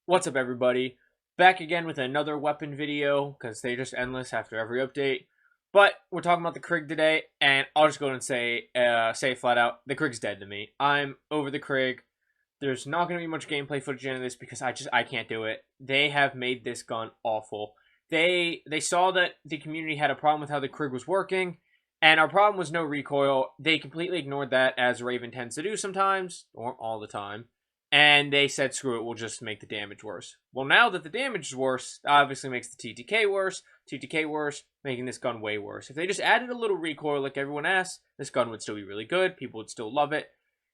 What's up, everybody? Back again with another weapon video, because they're just endless after every update. But we're talking about the Krig today, and I'll just go and say it flat out, the Krig's dead to me. I'm over the Krig. There's not going to be much gameplay footage in this because I can't do it. They have made this gun awful. They saw that the community had a problem with how the Krig was working, and our problem was no recoil. They completely ignored that, as Raven tends to do sometimes, or all the time. And they said, screw it, we'll just make the damage worse. Well, now that the damage is worse, obviously makes the TTK worse. TTK worse, making this gun way worse. If they just added a little recoil like everyone asks, this gun would still be really good. People would still love it.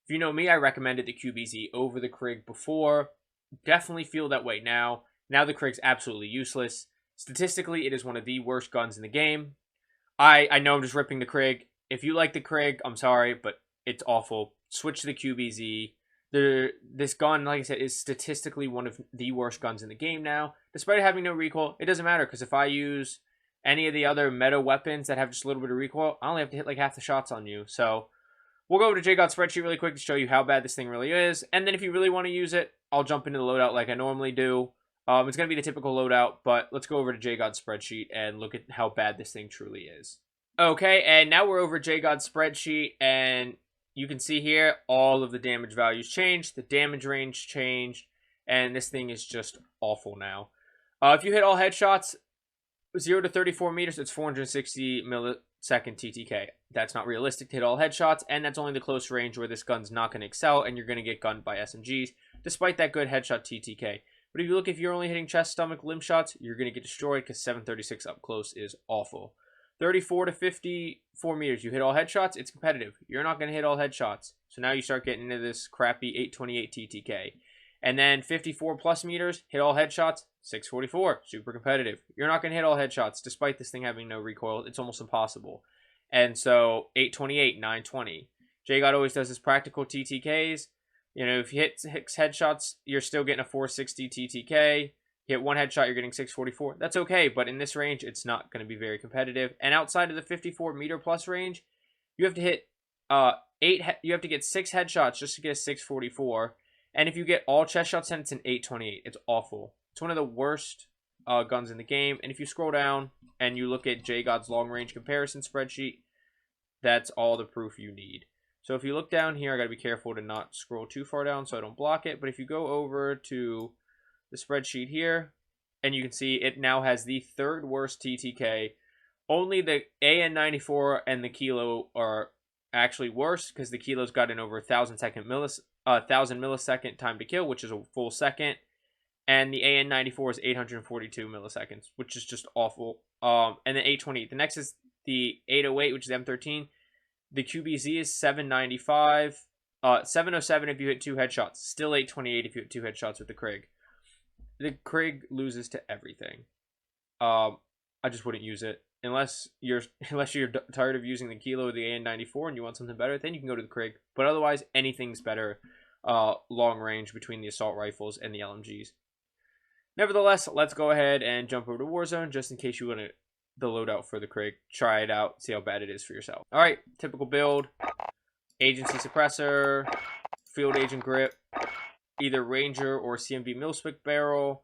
If you know me, I recommended the CODWZ over the Krig before. Definitely feel that way now. Now the Krig's absolutely useless. Statistically, it is one of the worst guns in the game. I know I'm just ripping the Krig. If you like the Krig, I'm sorry, but it's awful. Switch to the CODWZ. This gun, like I said, is statistically one of the worst guns in the game now. Despite having no recoil, it doesn't matter, because if I use any of the other meta weapons that have just a little bit of recoil, I only have to hit like half the shots on you. So we'll go over to JGOD's spreadsheet really quick to show you how bad this thing really is. And then if you really want to use it, I'll jump into the loadout like I normally do. It's going to be the typical loadout, but let's go over to JGOD's spreadsheet and look at how bad this thing truly is. Okay, and now we're over JGOD's spreadsheet, and you can see here, all of the damage values changed, the damage range changed, and this thing is just awful now. If you hit all headshots, 0 to 34 meters, it's 460 millisecond TTK. That's not realistic to hit all headshots, and that's only the close range where this gun's not going to excel, and you're going to get gunned by SMGs, despite that good headshot TTK. But if you're only hitting chest, stomach, limb shots, you're going to get destroyed, because 736 up close is awful. 34 to 54 meters, you hit all headshots, it's competitive. You're not going to hit all headshots. So now you start getting into this crappy 828 TTK. And then 54 plus meters, hit all headshots, 644, super competitive. You're not going to hit all headshots, despite this thing having no recoil. It's almost impossible. And so 828, 920. JGOD always does his practical TTKs. You know, if you hit 6 headshots, you're still getting a 460 TTK. You hit one headshot, you're getting 644. That's okay, but in this range, it's not going to be very competitive. And outside of the 54 meter plus range, you have to hit you have to get 6 headshots just to get a 644. And if you get all chest shots, then it's an 828. It's awful. It's one of the worst guns in the game. And if you scroll down and you look at JGOD's long range comparison spreadsheet, that's all the proof you need. So if you look down here, I got to be careful to not scroll too far down so I don't block it. But if you go over to the spreadsheet here, and you can see it now has the 3rd worst TTK. Only the AN94 and the Kilo are actually worse, because the Kilo's got an over 1,000 millisecond time to kill, which is a full second, and the AN94 is 842 milliseconds, which is just awful. And then 828. The next is the 808, which is M13. The CODWZ is 795, 707 if you hit 2 headshots. Still 828 if you hit 2 headshots with the Krig. The Krig loses to everything. I just wouldn't use it unless you're tired of using the Kilo or the AN94 and you want something better. Then you can go to the Krig. But otherwise, anything's better long range between the assault rifles and the LMGs. Nevertheless, let's go ahead and jump over to Warzone just in case you want the loadout for the Krig. Try it out, see how bad it is for yourself. All right, typical build: agency suppressor, field agent grip, either Ranger or CMB mil-spec barrel.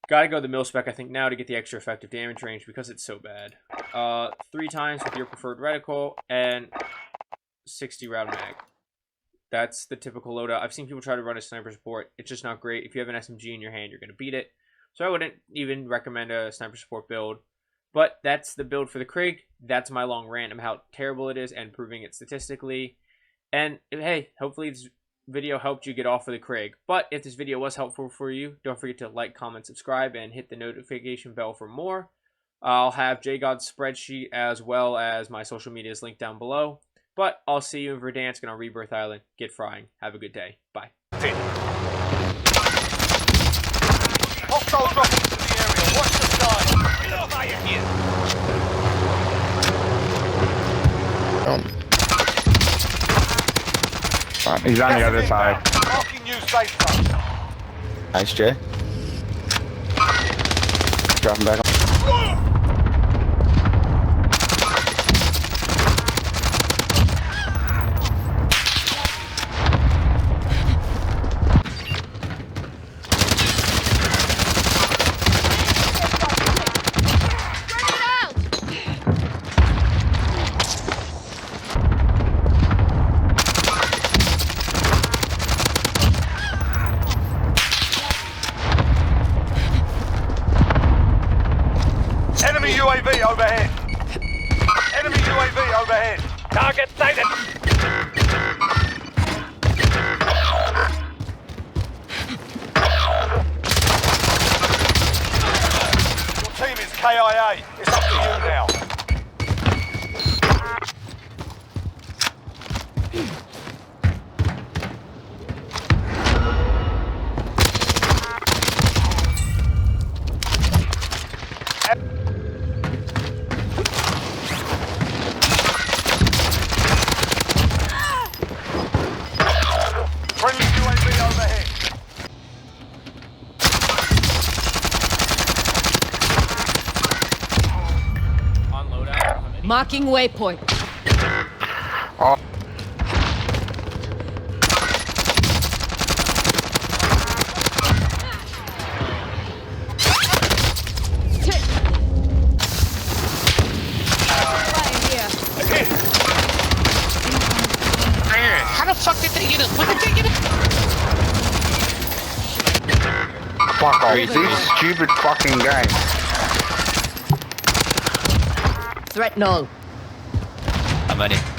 Gotta go the mil-spec, I think, now to get the extra effective damage range because it's so bad. 3 times with your preferred reticle, and 60 round mag. That's the typical loadout. I've seen people try to run a sniper support. It's just not great. If you have an SMG in your hand, you're going to beat it. So I wouldn't even recommend a sniper support build. But that's the build for the Krig. That's my long rant on how terrible it is and proving it statistically. And hey, hopefully this video helped you get off of the Krig. But if this video was helpful for you, don't forget to like, comment, subscribe, and hit the notification bell for more. I'll have JGOD's spreadsheet as well as my social medias linked down below. But I'll see you in Verdansk and on Rebirth Island. Get frying. Have a good day. Bye. Hostile dropping into the area. Watch the sky. Fire here. He's on the other side. Marking new safe zone. Nice, Jay. Dropping back. UAV overhead. Enemy UAV overhead. Target sighted. Your team is KIA. It's up to you now. Friendly UAV overhead. On loadout. How many? Marking waypoint. Oh, How the fuck did they get it? What did they get it? fuck off. This stupid fucking game. Threat null. I'm ready.